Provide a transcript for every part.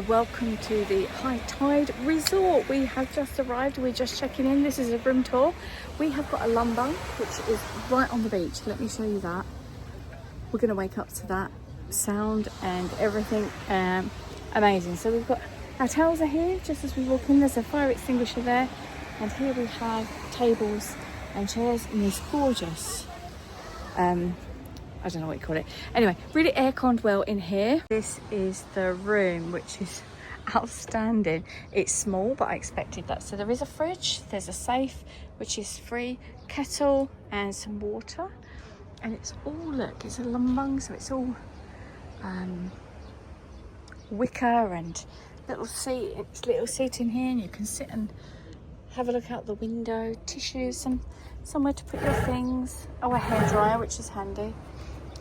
Welcome to the High Tide Resort. We have just arrived. We're just checking in. This is a room tour. We have got a lumbung, which is right on the beach. Let me show you that. We're going to wake up to that sound and everything. Amazing. So we've got our towels are here just as we walk in. There's a fire extinguisher there, and here we have tables and chairs in this gorgeous I don't know what you call it. Anyway, really air-conned well in here. This is the room, which is outstanding. It's small, but I expected that. So there is a fridge, there's a safe, which is free, kettle and some water. And it's all, look, it's a lumbung, so it's all wicker and little seat in here, and you can sit and have a look out the window, tissues and somewhere to put your things. Oh, a hairdryer, which is handy.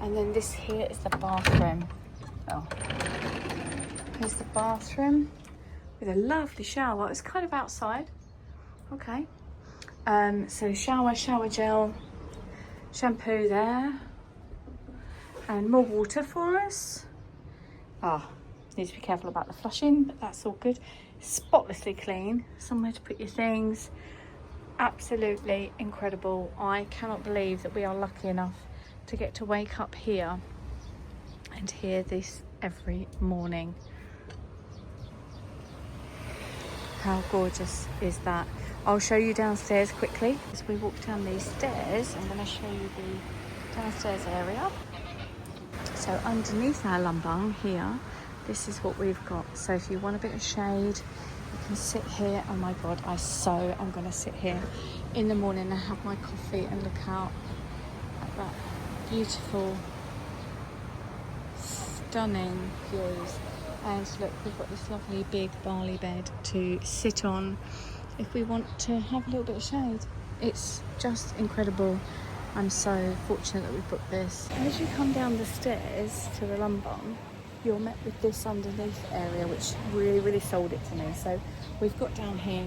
And then this here is the bathroom. Oh, here's the bathroom with a lovely shower. It's kind of outside. Okay. So shower gel, shampoo there, and more water for us. Need to be careful about the flushing, but that's all good. Spotlessly clean. Somewhere to put your things. Absolutely incredible. I cannot believe that we are lucky enough to get to wake up here and hear this every morning. How gorgeous is that? I'll show you downstairs quickly. As we walk down these stairs, I'm going to show you the downstairs area. So underneath our lumbung here, this is what we've got. So if you want a bit of shade, you can sit here. Oh my God, I'm going to sit here in the morning and have my coffee and look out at that beautiful, stunning views. And look, we've got this lovely big Bali bed to sit on if we want to have a little bit of shade. It's just incredible. I'm so fortunate that we booked this. As you come down the stairs to the lumbung, you're met with this underneath area, which really sold it to me. So we've got down here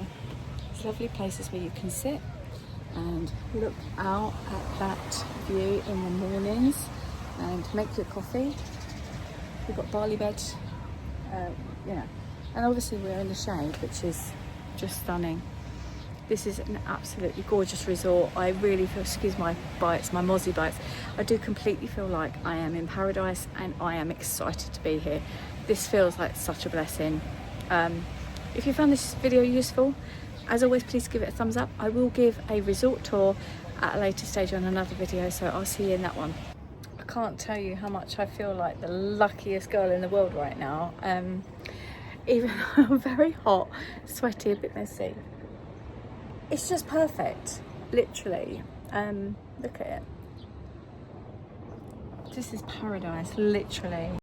these lovely places where you can sit and look out at that view in the mornings and make your coffee. We've got Bali bed, and obviously we're in the shade, which is just stunning. This is an absolutely gorgeous resort. I really feel, excuse my bites, my mozzie bites, I do completely feel like I am in paradise, and I am excited to be here. This feels like such a blessing. If you found this video useful, as always, please give it a thumbs up. I will give a resort tour at a later stage on another video, so I'll see you in that one. I can't tell you how much I feel like the luckiest girl in the world right now. Even though I'm very hot, sweaty, a bit messy. It's just perfect, literally. Look at it. This is paradise, literally.